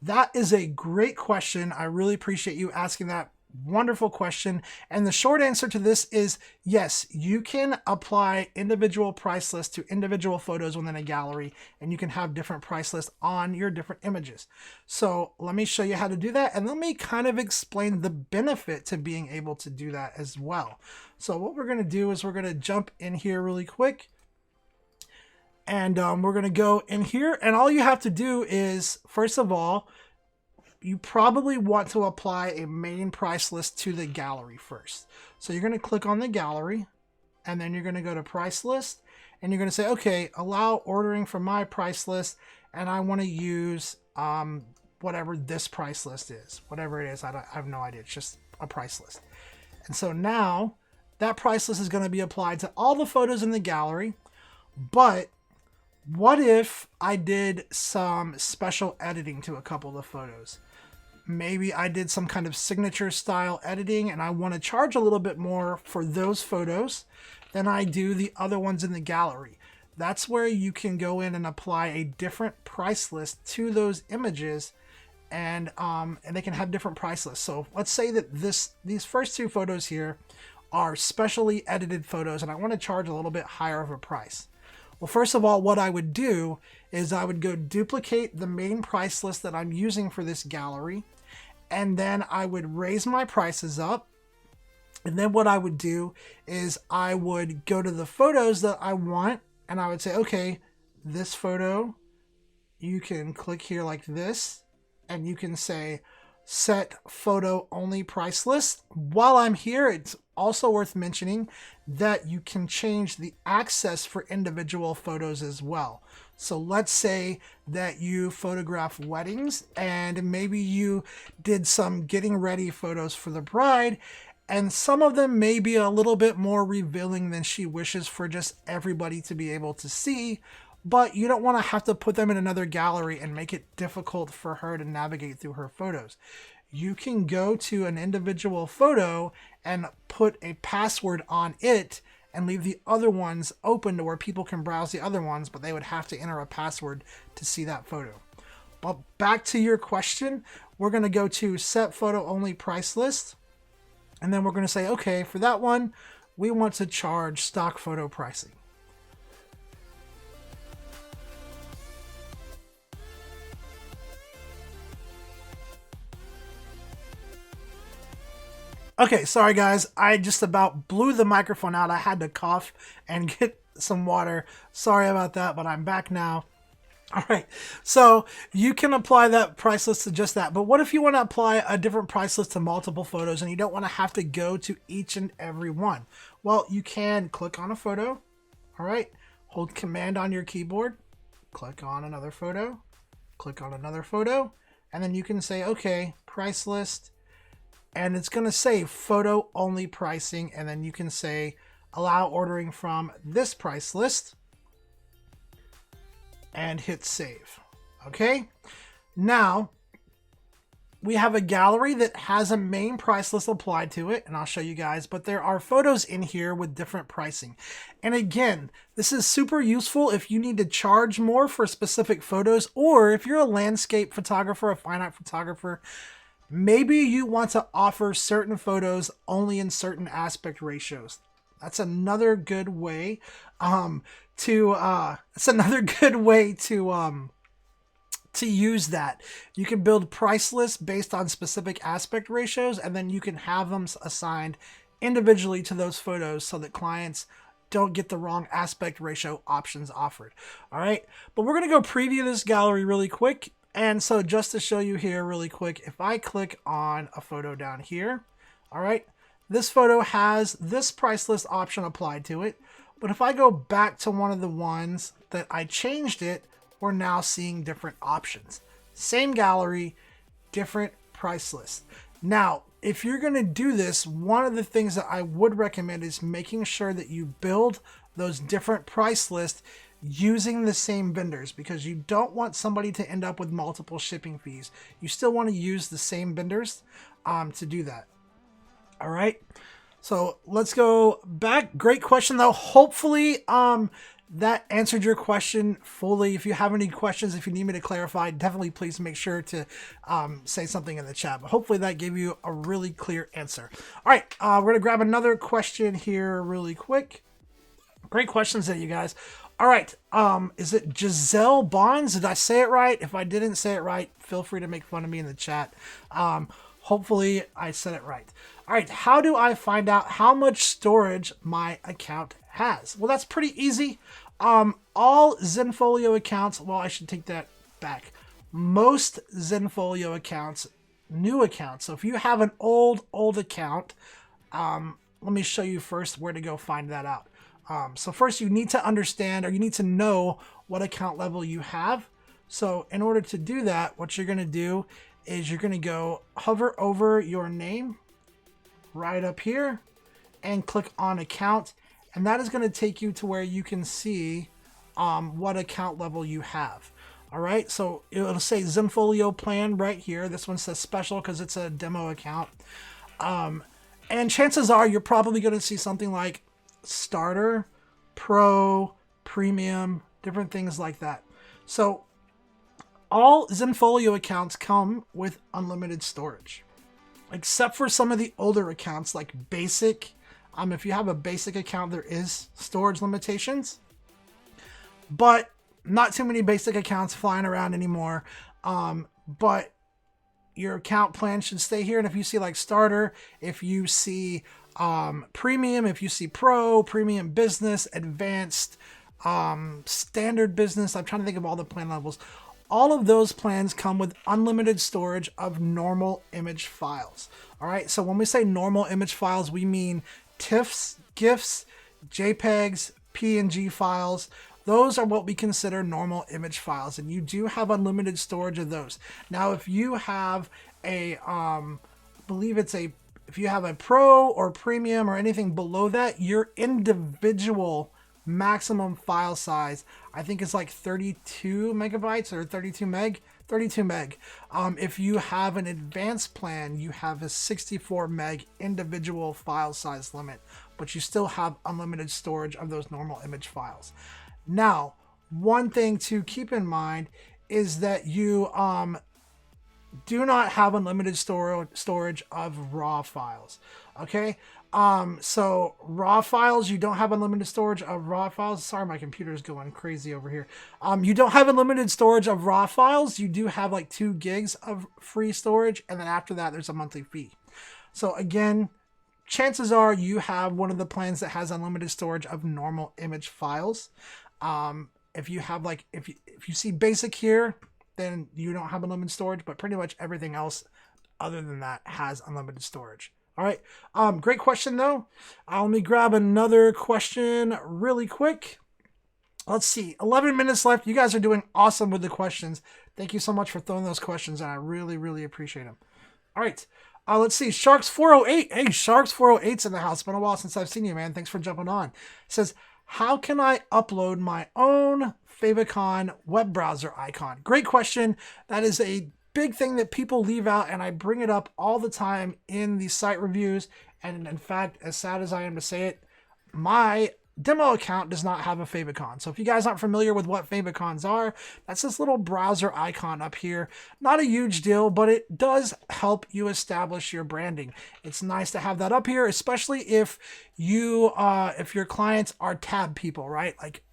That is a great question. I really appreciate you asking that wonderful question. And the short answer to this is yes, you can apply individual price lists to individual photos within a gallery, and you can have different price lists on your different images. So let me show you how to do that, and let me kind of explain the benefit to being able to do that as well. So what we're going to do is we're going to jump in here really quick. And we're going to go in here, and all you have to do is, first of all, you probably want to apply a main price list to the gallery first. So you're going to click on the gallery, and then you're going to go to price list, and you're going to say, okay, allow ordering from my price list, and I want to use whatever this price list is. Whatever it is, I have no idea. It's just a price list. And so now that price list is going to be applied to all the photos in the gallery, but what if I did some special editing to a couple of the photos? Maybe I did some kind of signature style editing and I want to charge a little bit more for those photos than I do the other ones in the gallery. That's where you can go in and apply a different price list to those images, and they can have different price lists. So let's say that these first two photos here are specially edited photos and I want to charge a little bit higher of a price. Well, first of all, what I would do is I would go duplicate the main price list that I'm using for this gallery, and then I would raise my prices up. And then what I would do is I would go to the photos that I want, and I would say, okay, this photo, you can click here like this, and you can say set photo only price list. While I'm here, it's also worth mentioning that you can change the access for individual photos as well. So let's say that you photograph weddings and maybe you did some getting ready photos for the bride, and some of them may be a little bit more revealing than she wishes for just everybody to be able to see, but you don't want to have to put them in another gallery and make it difficult for her to navigate through her photos. You can go to an individual photo and put a password on it and leave the other ones open to where people can browse the other ones, but they would have to enter a password to see that photo. But back to your question, we're going to go to set photo only price list. And then we're going to say, okay, for that one, we want to charge stock photo pricing. Okay, sorry guys, I just about blew the microphone out. I had to cough and get some water. Sorry about that, but I'm back now. All right, so you can apply that price list to just that. But what if you want to apply a different price list to multiple photos and you don't want to have to go to each and every one? Well, you can click on a photo. All right, hold Command on your keyboard, click on another photo, click on another photo, and then you can say, okay, price list. And it's going to say photo only pricing. And then you can say allow ordering from this price list and hit save. Okay. Now we have a gallery that has a main price list applied to it, and I'll show you guys, but there are photos in here with different pricing. And again, this is super useful if you need to charge more for specific photos, or if you're a landscape photographer, a fine art photographer, maybe you want to offer certain photos only in certain aspect ratios. That's another good way to use that. You can build price lists based on specific aspect ratios, and then you can have them assigned individually to those photos so that clients don't get the wrong aspect ratio options offered. All right, but we're going to go preview this gallery really quick. And so just to show you here really quick, if I click on a photo down here, all right, this photo has this price list option applied to it. But if I go back to one of the ones that I changed it, we're now seeing different options. Same gallery, different price list. Now, if you're going to do this, one of the things that I would recommend is making sure that you build those different price lists using the same vendors, because you don't want somebody to end up with multiple shipping fees. You still want to use the same vendors to do that. All right, so let's go back. Great question though. Hopefully that answered your question fully. If you have any questions, if you need me to clarify, definitely please make sure to say something in the chat. But hopefully that gave you a really clear answer. All right, we're gonna grab another question here really quick. Great questions there, you guys. All right, is it Giselle Bonds? Did I say it right? If I didn't say it right, feel free to make fun of me in the chat. Hopefully I said it right. All right, how do I find out how much storage my account has? Well, that's pretty easy. All Zenfolio accounts, well, I should take that back. Most Zenfolio accounts, new accounts. So if you have an old account, let me show you first where to go find that out. So first you need to understand, or you need to know what account level you have. So in order to do that, what you're going to do is you're going to go hover over your name right up here and click on account. And that is going to take you to where you can see what account level you have. All right, so it'll say Zenfolio plan right here. This one says special because it's a demo account. And chances are you're probably going to see something like starter, pro, premium, different things like that. So all Zenfolio accounts come with unlimited storage, except for some of the older accounts like basic. If you have a basic account, there is storage limitations, but not too many basic accounts flying around anymore. But your account plan should stay here. And if you see like starter, if you see premium, if you see pro, premium business, advanced, standard business, I'm trying to think of all the plan levels. all of those plans come with unlimited storage of normal image files. All right, so when we say normal image files, we mean TIFFs, GIFs, JPEGs, PNG files. Those are what we consider normal image files, and you do have unlimited storage of those. Now, if you have a, if you have a Pro or Premium or anything below that, your individual maximum file size, I think it's like 32 megabytes or 32 meg. If you have an advanced plan, you have a 64 meg individual file size limit, but you still have unlimited storage of those normal image files. Now, one thing to keep in mind is that you do not have unlimited storage of raw files. Okay, so raw files, you don't have unlimited storage of raw files. Sorry, my computer's going crazy over here. You don't have unlimited storage of raw files. You do have like 2 gigs of free storage, and then after that, there's a monthly fee. So again, chances are you have one of the plans that has unlimited storage of normal image files. If you have like, if you see basic here, then you don't have unlimited storage, but pretty much everything else other than that has unlimited storage. All right. Great question though. Let me grab another question really quick. Let's see. 11 minutes left. You guys are doing awesome with the questions. Thank you so much for throwing those questions, and I really, really appreciate them. All right. Let's see. Sharks408. Hey, Sharks408's in the house. It's been a while since I've seen you, man. Thanks for jumping on. It says, how can I upload my own favicon web browser icon? Great question. That is a big thing that people leave out, and I bring it up all the time in the site reviews. And in fact, as sad as I am to say it, my demo account does not have a favicon. So if you guys aren't familiar with what favicons are, that's this little browser icon up here. Not a huge deal, but it does help you establish your branding. It's nice to have that up here, especially if you if your clients are tab people, right? Like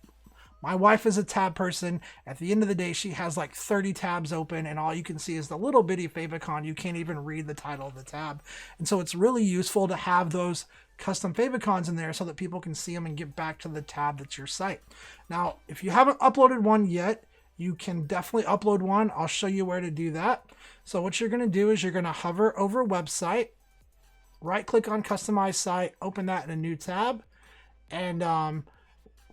my wife is a tab person. At the end of the day, she has like 30 tabs open, and all you can see is the little bitty favicon. You can't even read the title of the tab. And so it's really useful to have those custom favicons in there so that people can see them and get back to the tab that's your site. Now, if you haven't uploaded one yet, you can definitely upload one. I'll show you where to do that. So what you're going to do is you're going to hover over website, right click on customize site, open that in a new tab, and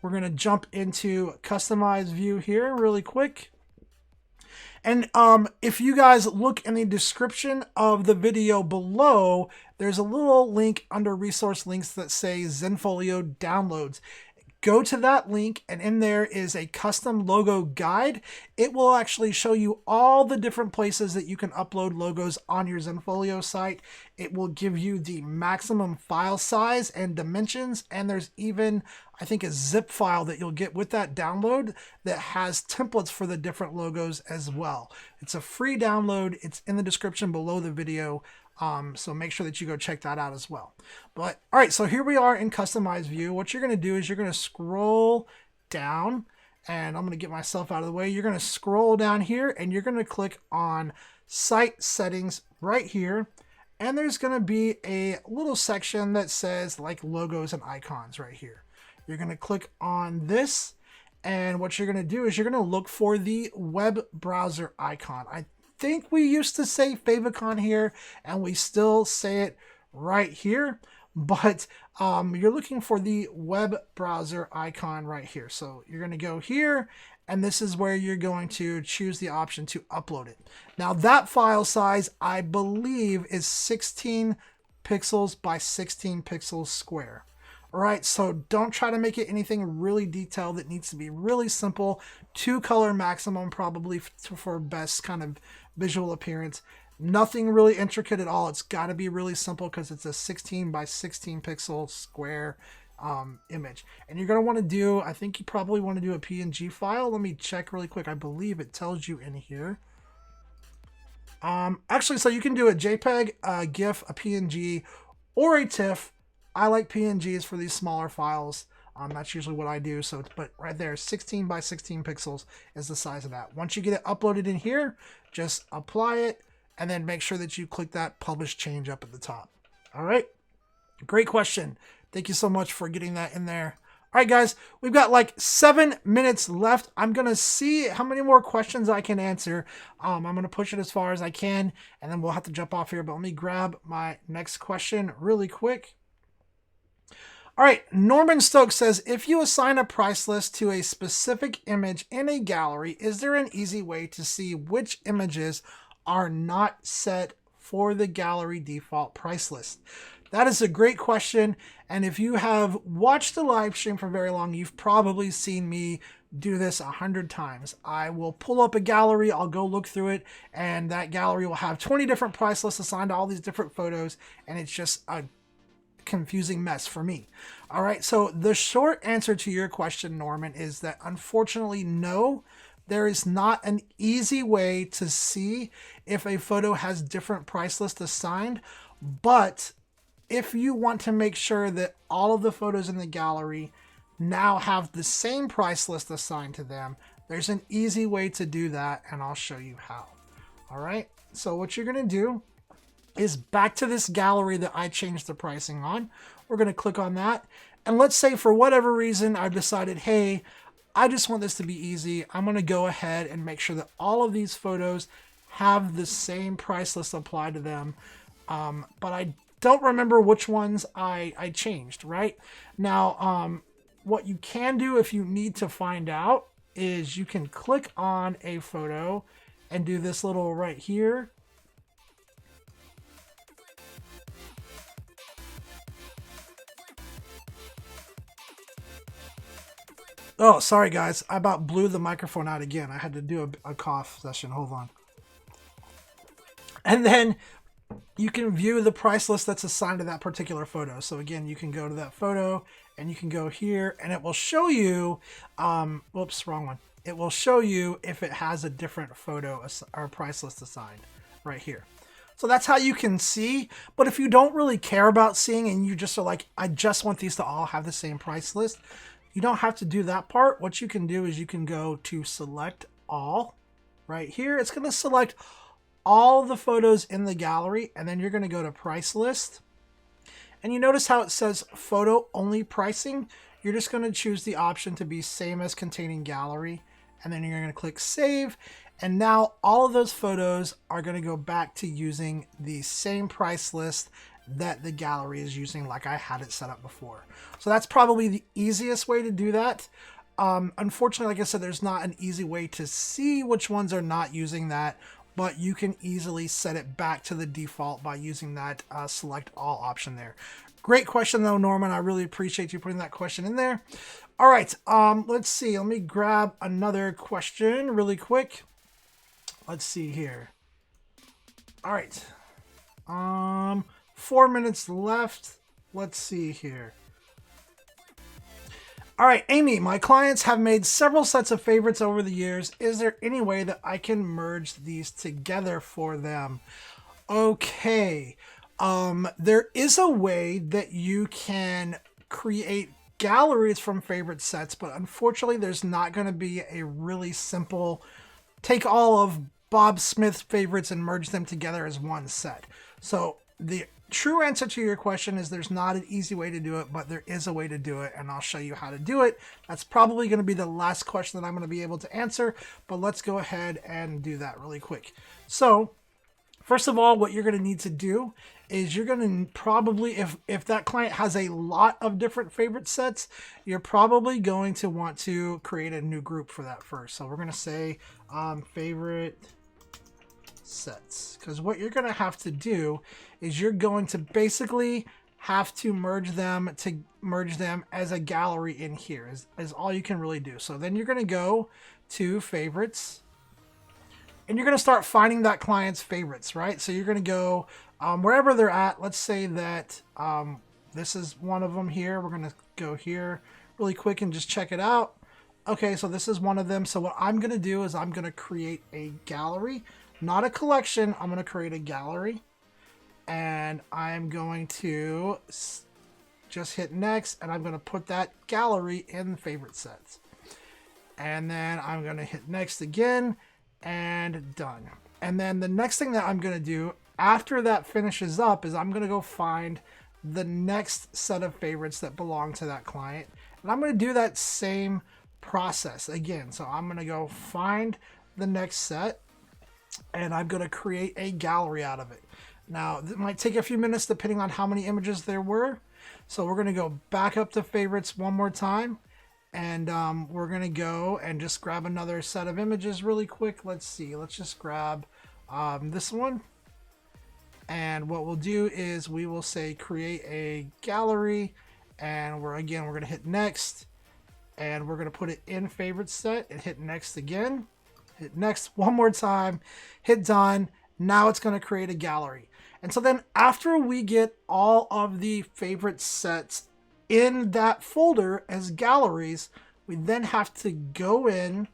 we're going to jump into customize view here really quick. And if you guys look in the description of the video below, there's a little link under resource links that say Zenfolio downloads. Go to that link, and in there is a custom logo guide. It will actually show you all the different places that you can upload logos on your Zenfolio site. It will give you the maximum file size and dimensions, and there's even, I think, a zip file that you'll get with that download that has templates for the different logos as well. It's a free download. It's in the description below the video. So make sure that you go check that out as well. But all right, so here we are in customize view. What you're going to do is you're going to scroll down, and I'm going to get myself out of the way. You're going to scroll down here, and you're going to click on site settings right here. And there's going to be a little section that says like logos and icons right here. You're going to click on this, and what you're going to do is you're going to look for the web browser icon. I think we used to say favicon here, and we still say it right here, but you're looking for the web browser icon right here. So you're going to go here, and this is where you're going to choose the option to upload it. Now that file size, I believe, is 16 pixels by 16 pixels square. All right, so don't try to make it anything really detailed. It needs to be really simple. 2 color maximum probably for best kind of visual appearance. Nothing really intricate at all. It's got to be really simple because it's a 16 by 16 pixel square image. And you're going to want to do, I think you probably want to do a PNG file. Let me check really quick. I believe it tells you in here. Actually, so you can do a JPEG, a GIF, a PNG, or a TIFF. I like PNGs for these smaller files. That's usually what I do. So, but right there, 16 by 16 pixels is the size of that. Once you get it uploaded in here, just apply it, and then make sure that you click that publish change up at the top. All right. Great question. Thank you so much for getting that in there. All right, guys, we've got like 7 minutes left. I'm going to see how many more questions I can answer. I'm going to push it as far as I can, and then we'll have to jump off here. But let me grab my next question really quick. All right, Norman Stokes says, if you assign a price list to a specific image in a gallery, is there an easy way to see which images are not set for the gallery default price list? That is a great question, and if you have watched the live stream for very long, you've probably seen me do this 100 times. I will pull up a gallery, I'll go look through it, and that gallery will have 20 different price lists assigned to all these different photos, and it's just a confusing mess for me. All right, so the short answer to your question, Norman, is that unfortunately, no, there is not an easy way to see if a photo has different price lists assigned, but if you want to make sure that all of the photos in the gallery now have the same price list assigned to them, there's an easy way to do that, and I'll show you how. All right, so what you're going to do is back to this gallery that I changed the pricing on. We're going to click on that. And let's say for whatever reason, I've decided, hey, I just want this to be easy. I'm going to go ahead and make sure that all of these photos have the same price list applied to them. But I don't remember which ones I changed, right? Now, what you can do if you need to find out is you can click on a photo and do this little right here. Oh, sorry guys. I about blew the microphone out again. I had to do a cough session. Hold on. And then you can view the price list that's assigned to that particular photo. So again, you can go to that photo and you can go here and it will show you, whoops, wrong one. It will show you if it has a different photo or price list assigned right here. So that's how you can see. But if you don't really care about seeing and you just are like, I just want these to all have the same price list, you don't have to do that part. What you can do is you can go to select all right here. It's going to select all the photos in the gallery, and then you're going to go to price list. And you notice how it says photo only pricing. You're just going to choose the option to be same as containing gallery, and then you're going to click save. And now all of those photos are going to go back to using the same price list that the gallery is using, like I had it set up before. So that's probably the easiest way to do that. Unfortunately, like I said, there's not an easy way to see which ones are not using that, but you can easily set it back to the default by using that select all option there. Great question though, Norman. I really appreciate you putting that question in there. All right, let's see. Let me grab another question really quick. Let's see here. All right. 4 minutes left. Let's see here. All right, Amy, my clients have made several sets of favorites over the years. Is there any way that I can merge these together for them? Okay. There is a way that you can create galleries from favorite sets, but unfortunately there's not going to be a really simple take all of Bob Smith's favorites and merge them together as one set. So the true answer to your question is there's not an easy way to do it, but there is a way to do it, and I'll show you how to do it. That's probably going to be the last question that I'm going to be able to answer, but let's go ahead and do that really quick. So first of all, what you're going to need to do is you're going to probably, if that client has a lot of different favorite sets, you're probably going to want to create a new group for that first. So we're going to say favorite sets, because what you're going to have to do is you're going to basically have to merge them as a gallery in here is all you can really do. So then you're going to go to favorites and you're going to start finding that client's favorites, right? So you're going to go wherever they're at. Let's say that this is one of them here. We're going to go here really quick and just check it out. Okay, so this is one of them. So what I'm going to do is I'm going to create a gallery, not a collection. I'm going to create a gallery, and I'm going to just hit next, and I'm going to put that gallery in favorite sets. And then I'm going to hit next again, and done. And then the next thing that I'm going to do after that finishes up is I'm going to go find the next set of favorites that belong to that client. And I'm going to do that same process again. So I'm going to go find the next set, and I'm going to create a gallery out of it. Now, it might take a few minutes depending on how many images there were. So we're going to go back up to favorites one more time, and we're going to go and just grab another set of images really quick. Let's see. Let's just grab this one. And what we'll do is we will say create a gallery, and we're going to hit next, and we're going to put it in favorite set and hit next again. Hit next one more time, hit done. Now it's going to create a gallery. And so then after we get all of the favorite sets in that folder as galleries, we then have to go in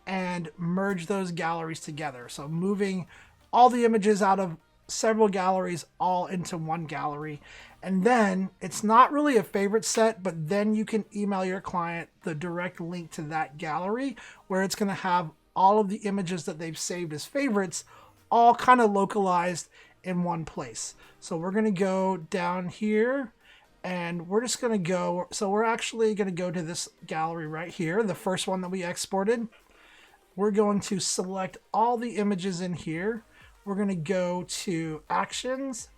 and merge those galleries together. So moving all the images out of several galleries all into one gallery. And then it's not really a favorite set, but then you can email your client the direct link to that gallery where it's going to have all of the images that they've saved as favorites all kind of localized in one place. So we're going to go down here, and we're just going to go, so we're actually going to go to this gallery right here, the first one that we exported. We're going to select all the images in here. We're going to go to Actions,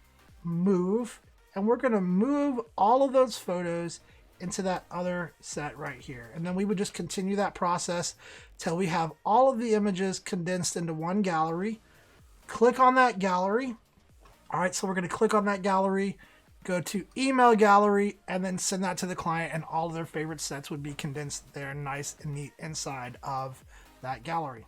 Move, and we're going to move all of those photos into that other set right here. And then we would just continue that process till we have all of the images condensed into one gallery. Click on that gallery. All right, so we're going to click on that gallery, go to email gallery, and then send that to the client, and all of their favorite sets would be condensed there nice and neat inside of that gallery.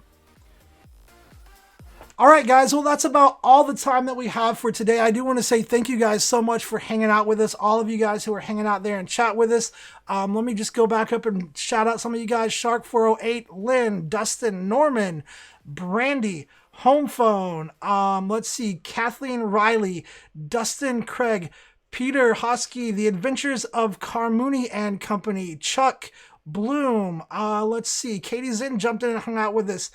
All right, guys, well, that's about all the time that we have for today. I do want to say thank you guys so much for hanging out with us, all of you guys who are hanging out there and chat with us. Let me just go back up and shout out some of you guys: Shark408, Lynn, Dustin, Norman, Brandy, Home Phone, let's see, Kathleen Riley, Dustin Craig, Peter Hosky, The Adventures of Carmooney and Company, Chuck Bloom, let's see, Katie Zinn jumped in and hung out with us,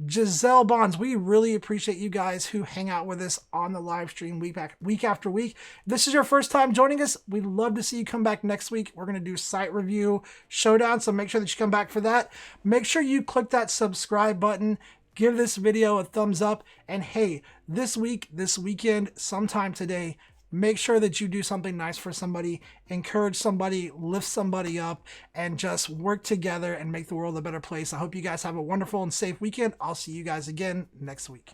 Giselle Bonds. We really appreciate you guys who hang out with us on the live stream week after week. If this is your first time joining us, we'd love to see you come back next week. We're going to do site review showdown, so make sure that you come back for that. Make sure you click that subscribe button. Give this video a thumbs up. And hey, this week, this weekend, sometime today, make sure that you do something nice for somebody, encourage somebody, lift somebody up, and just work together and make the world a better place. I hope you guys have a wonderful and safe weekend. I'll see you guys again next week.